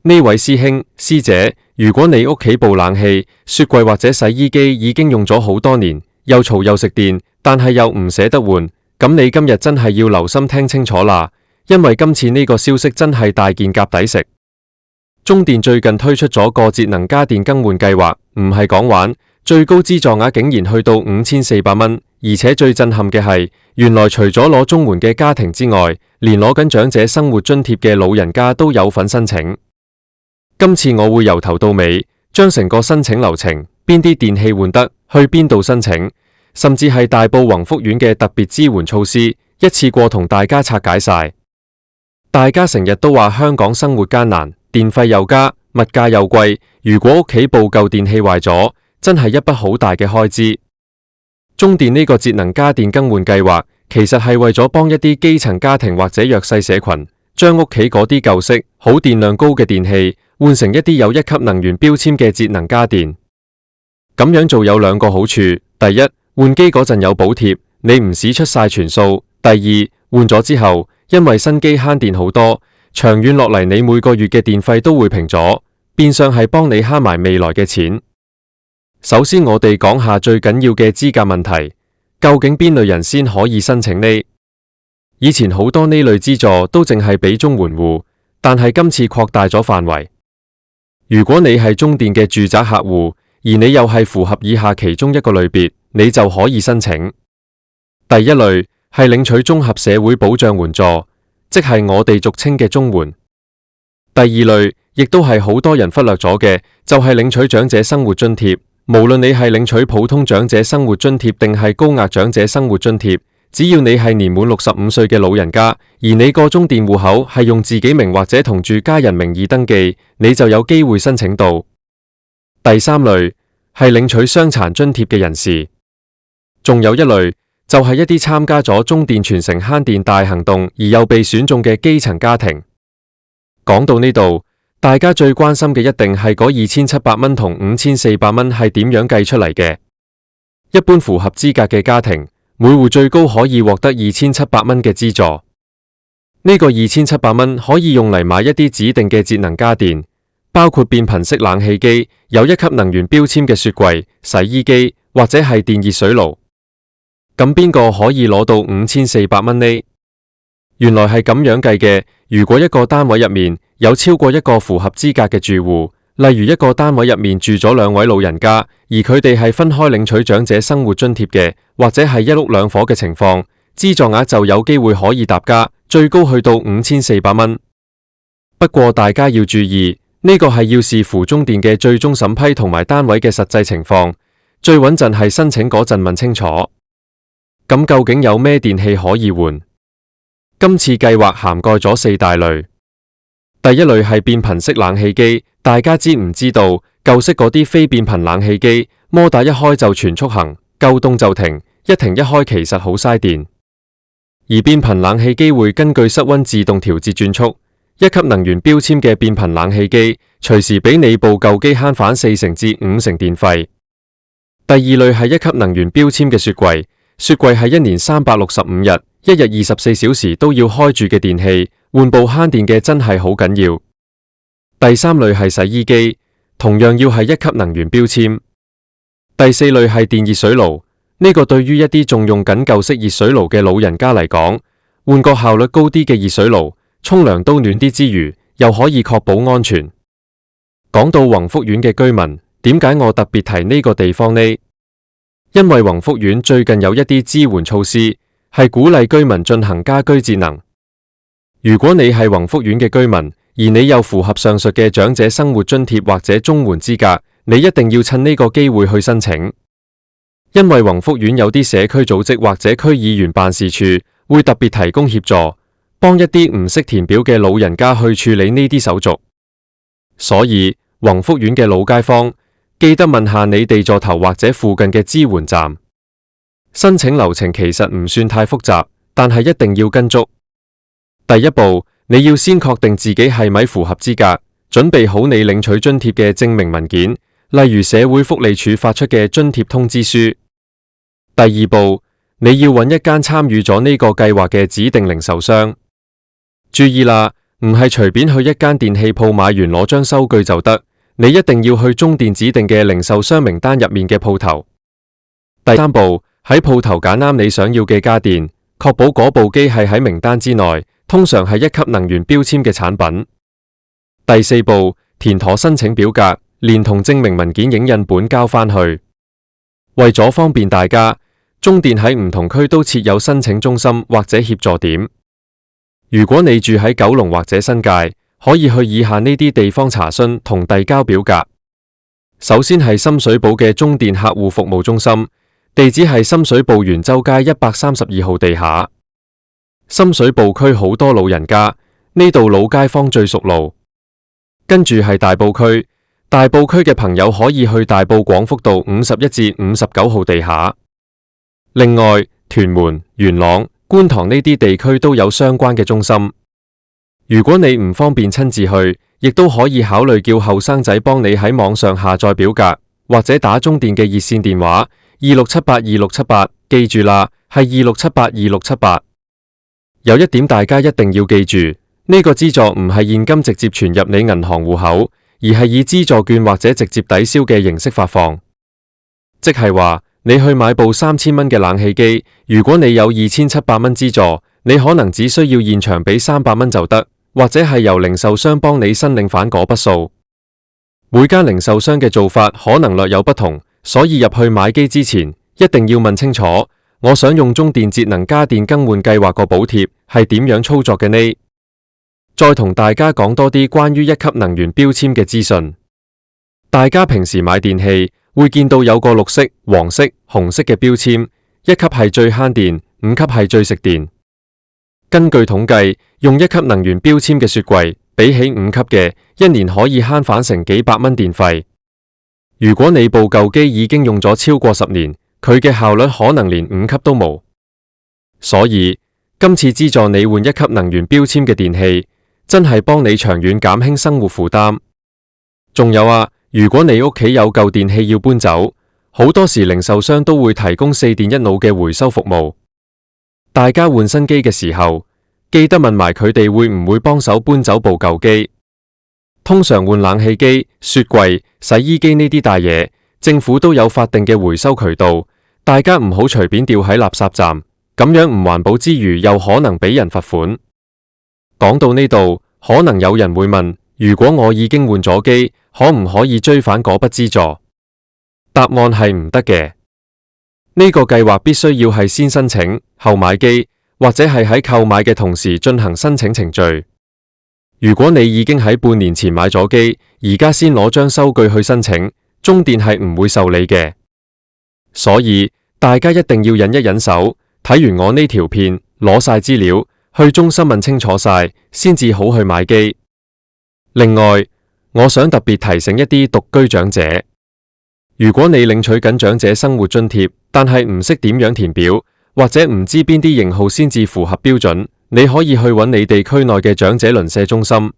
呢位師兄師姐，如果你屋企部冷氣、雪櫃或者洗衣機已經用咗好多年，又嘈又食電，但係又唔捨得換，咁你今日真係要留心聽清楚啦，因為今次呢個消息真係大件夾抵食。中電最近推出咗個節能家電更換計劃，唔係講玩，最高資助額竟然去到5400蚊，而且最震撼嘅係，原來除咗攞綜援嘅家庭之外，連攞緊長者生活津貼嘅老人家都有份申請。今次我會由頭到尾，將成個申請流程，邊啲電器換得，去邊度申請，甚至係大埔宏福苑嘅特別支援措施，一次過同大家拆解晒。大家成日都話香港生活艱難，電費又加，物價又貴，如果屋企部舊電器壞咗，真係一筆好大嘅開支。中電呢個節能家電更換計劃，其實係為咗幫一啲基層家庭或者弱勢社群，將屋企嗰啲舊式、好電量高嘅電器，換成一啲有1級能源標籤嘅節能家電。咁樣做有兩個好處：第一，換機嗰陣有補貼，你唔使出晒全數；第二，換咗之後，因為新機慳電好多，長遠落嚟你每個月嘅電費都會平咗，變相係幫你慳埋未來嘅錢。首先我哋講下最緊要嘅資格問題，究竟邊類人先可以申請呢？以前好多呢類資助都淨係俾綜援戶，但係今次擴大咗範圍。如果你係中電嘅住宅客戶，而你又係符合以下其中一個類別，你就可以申請。第一類係領取綜合社會保障援助，即係我哋俗稱嘅綜援。第二類亦都係好多人忽略咗嘅，就係領取長者生活津貼。無論你係領取普通長者生活津貼定係高額長者生活津貼，只要你係年滿65歲嘅老人家，而你個中電戶口係用自己名或者同住家人名義登記，你就有機會申請到。第三類係領取傷殘津貼嘅人士，仲有一類就係一啲參加咗中電全城慳電大行動而又被選中嘅基層家庭。講到呢度，大家最關心嘅一定係嗰2700蚊同5400蚊係點樣計出嚟嘅？一般符合資格嘅家庭，每戶最高可以獲得2700蚊嘅資助。呢個2700蚊可以用嚟買一啲指定嘅節能家電，包括變頻式冷氣機、有1級能源標籤嘅雪櫃、洗衣機或者係電熱水爐。咁邊個可以攞到5400蚊呢？原來係咁樣計嘅。如果一個單位入面有超過一個符合資格嘅住戶，例如一個單位入面住咗2位老人家，而佢哋係分開領取長者生活津貼嘅，或者係一屋兩伙嘅情況，資助額就有機會可以搭加，最高去到5400蚊。不過大家要注意，呢個係要視乎中電嘅最終審批同埋單位嘅實際情況，最穩陣係申請嗰陣問清楚。咁究竟有咩電器可以換？今次計劃涵蓋咗4大類。第一類係變頻式冷氣機，大家知唔知道舊式嗰啲非變頻冷氣機，摩打一開就全速行，夠凍就停，一停一開其實好嘥電。而變頻冷氣機會根據室溫自動調節轉速，1級能源標籤嘅變頻冷氣機，隨時比你部舊機慳返4成至5成電費。第二類係1級能源標籤嘅雪櫃，雪櫃係1年365日，1日24小時都要開住嘅電器，換部慳電嘅真係好緊要。第三類係洗衣機，同樣要係1級能源標籤。第四類係電熱水爐，呢個對於一啲仲用緊舊式熱水爐嘅老人家嚟講，換個效率高啲嘅熱水爐，沖涼都暖啲之餘，又可以確保安全。講到宏福苑嘅居民，點解我特別提呢個地方呢？因為宏福苑最近有一啲支援措施，係鼓勵居民進行家居節能。如果你係宏福苑嘅居民，而你又符合上述嘅長者生活津貼或者綜援資格，你一定要趁呢個機會去申請。因為宏福苑有啲社區組織或者區議員辦事處會特別提供協助，幫一啲唔識填表嘅老人家去處理呢啲手續。所以宏福苑嘅老街坊，記得問下你地座頭或者附近嘅支援站。申請流程其實唔算太複雜，但係一定要跟足。第一步，你要先確定自己係咪符合資格，準備好你領取津貼嘅證明文件，例如社會福利署發出嘅津貼通知書。第二步，你要揾一間參與咗呢個計劃嘅指定零售商。注意啦，唔係隨便去一間電器鋪買完攞張收據就得，你一定要去中電指定嘅零售商名單入面嘅鋪頭。第三步，喺鋪頭揀啱你想要嘅家電，確保嗰部機係喺名單之內，通常係1級能源標籤嘅產品。第四步，填妥申請表格，連同證明文件影印本交返去。為咗方便大家，中電喺唔同區都設有申請中心或者協助點。如果你住喺九龍或者新界，可以去以下呢啲地方查詢同遞交表格。首先係深水埗嘅中電客戶服務中心，地址係深水埗元州街132號地下。深水埗區好多老人家，呢度老街坊最熟路。跟住係大埔區，大埔區嘅朋友可以去大埔廣福道51至59號地下。另外，屯門、元朗、觀塘呢啲地區都有相關嘅中心。如果你唔方便親自去，亦都可以考慮叫後生仔幫你喺網上下載表格，或者打中電嘅熱線電話26782678，記住啦，係26782678。有一點大家一定要記住，呢個資助唔係現金直接存入你銀行戶口，而係以資助券或者直接抵銷嘅形式發放。即係話，你去買部3000蚊嘅冷氣機，如果你有2700蚊資助，你可能只需要現場俾300蚊就得，或者係由零售商幫你申領返嗰筆數。每間零售商嘅做法可能略有不同，所以入去買機之前，一定要問清楚，我想用中電節能家電更換計劃個補貼係點樣操作嘅呢？再同大家講多啲關於1級能源標籤嘅資訊。大家平時買電器會見到有個綠色、黃色、紅色嘅標籤，1級係最慳電，5級係最食電。根據統計，用1級能源標籤嘅雪櫃，比起5級嘅，一年可以慳返成幾百蚊電費。如果你部舊機已經用咗超過10年，佢嘅效率可能連5級都冇。所以今次資助你換1級能源標籤嘅電器，真係幫你長遠減輕生活負擔。仲有啊，如果你屋企有舊電器要搬走，好多時零售商都會提供4電1腦嘅回收服務。大家換新機嘅時候，記得問埋佢哋會唔會幫手搬走部舊機。通常換冷氣機、雪櫃、洗衣機呢啲大嘢，政府都有法定嘅回收渠道，大家唔好隨便掉喺垃圾站，咁樣唔環保之餘，又可能俾人罰款。講到呢度，可能有人會問，如果我已經換咗機，可唔可以追返嗰筆資助？答案係唔得嘅。呢個計劃必須要係先申請後買機，或者係喺購買嘅同時進行申請程序。如果你已經喺半年前買咗機，而家先攞張收據去申請，中電係唔會受理嘅。所以大家一定要忍一忍手，睇完我呢條片，攞晒資料，去中心問清楚晒，先至好去買機。另外，我想特別提醒一啲獨居長者，如果你領取緊長者生活津貼，但係唔識點樣填表，或者唔知邊啲型號先至符合標準，你可以去揾你地區內嘅長者鄰舍中心。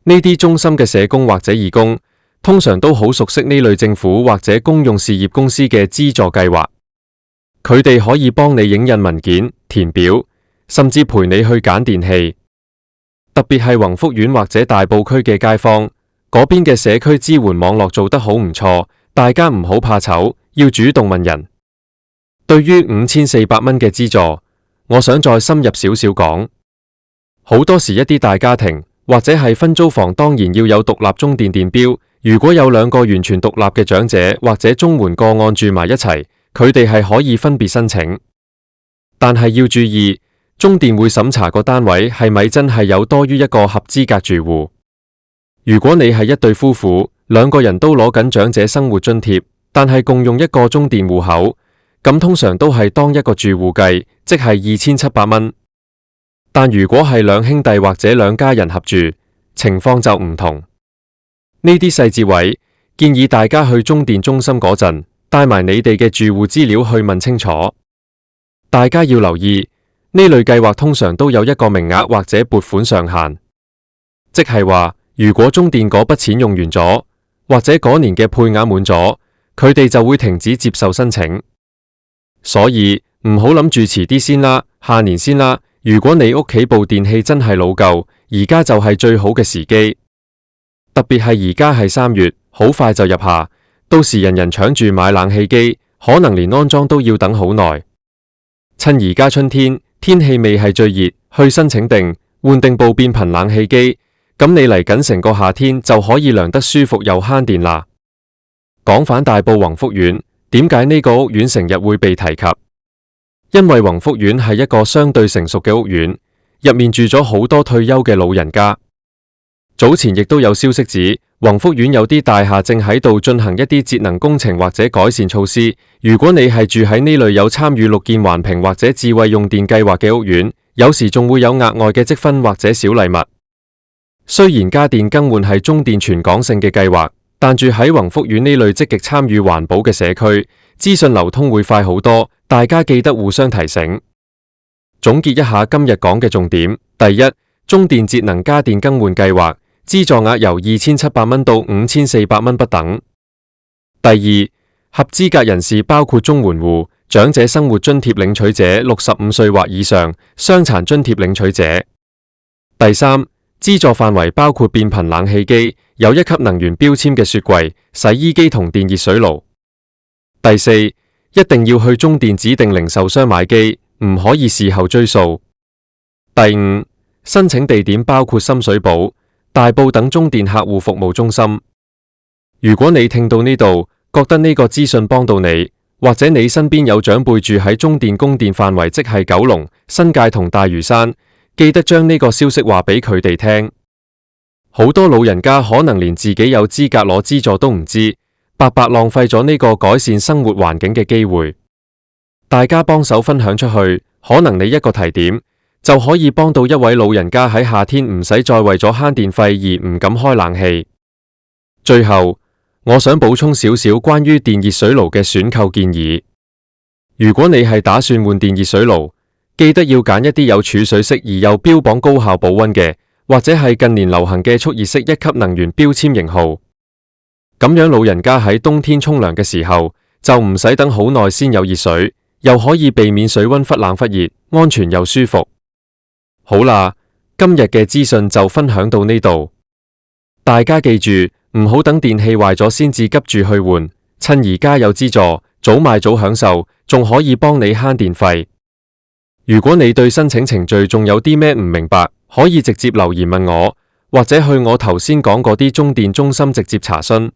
呢啲中心嘅社工或者義工，通常都好熟悉呢類政府或者公用事業公司嘅資助計劃，佢哋可以幫你影印文件、填表，甚至陪你去揀電器。特別係宏福苑或者大埔區嘅街坊，嗰邊嘅社區支援網絡做得好唔錯，大家唔好怕醜，要主動問人。對於5400蚊嘅資助，我想再深入少少講。好多時一啲大家庭或者係分租房，當然要有獨立中電電表。如果有2個完全獨立嘅長者或者綜援個案住埋一齊，佢哋係可以分別申請。但係要注意，中電會審查個單位係咪真係有多於1個合資格住戶。如果你係一對夫婦，2個人都攞緊長者生活津貼，但係共用1個中電戶口，咁通常都係當1個住戶計，即係2700蚊。但如果係2兄弟或者2家人合住，情況就唔同。呢啲細節位，建議大家去中電中心嗰陣，帶埋你哋嘅住戶資料去問清楚。大家要留意，呢類計劃通常都有1個名額或者撥款上限，即係話如果中電嗰筆錢用完咗，或者嗰年嘅配額滿咗，佢哋就會停止接受申請。所以唔好諗住遲啲先啦，下年先啦。如果你屋企部電器真係老舊，而家就係最好嘅時機。特別係而家係3月，好快就入夏，到時人人搶住買冷氣機，可能連安裝都要等好耐。趁而家春天，天氣未係最熱，去申請定換定部變頻冷氣機，咁你嚟緊成個夏天就可以涼得舒服又慳電啦。講返大埔宏福苑，點解呢個屋苑成日會被提及？因為宏福苑係一個相對成熟嘅屋苑，入面住咗好多退休嘅老人家。早前亦都有消息指，宏福苑有啲大廈正喺度進行一啲節能工程或者改善措施。如果你係住喺呢類有參與綠建環評或者智慧用電計劃嘅屋苑，有時仲會有額外嘅積分或者小禮物。雖然家電更換係中電全港性嘅計劃，但住喺宏福苑呢類積極參與環保嘅社區，資訊流通會快好多。大家記得互相提醒。總結一下今日講嘅重點：第一，中電節能家電更換計劃。資助額由2700蚊到5400蚊不等。第二，合資格人士包括綜援戶、長者生活津貼領取者、65歲或以上、傷殘津貼領取者。第三，資助範圍包括變頻冷氣機、有1級能源標籤嘅雪櫃、洗衣機同電熱水爐。第四，一定要去中電指定零售商買機，唔可以事後追溯。第五，申請地點包括深水埗、大埔等中電客戶服務中心。如果你聽到呢度，覺得呢個資訊幫到你，或者你身邊有長輩住喺中電供電範圍，即係九龍、新界同大嶼山，記得將呢個消息話俾佢哋聽。好多老人家可能連自己有資格攞資助都唔知，白白浪費咗呢個改善生活環境嘅機會。大家幫手分享出去，可能你一個提點，就可以幫到一位老人家喺夏天唔使再為咗慳電費而唔敢開冷氣。最後，我想補充少少關於電熱水爐嘅選購建議。如果你係打算換電熱水爐，記得要揀一啲有儲水式而又標榜高效保溫嘅，或者係近年流行嘅速熱式1級能源標籤型號。咁樣老人家喺冬天沖涼嘅時候，就唔使等好耐先有熱水，又可以避免水溫忽冷忽熱，安全又舒服。好啦，今日嘅資訊就分享到呢度。大家記住，唔好等電器壞咗先至急住去換，趁而家有資助，早買早享受，仲可以幫你慳電費。如果你對申請程序仲有啲咩唔明白，可以直接留言問我，或者去我頭先講嗰啲中電中心直接查詢。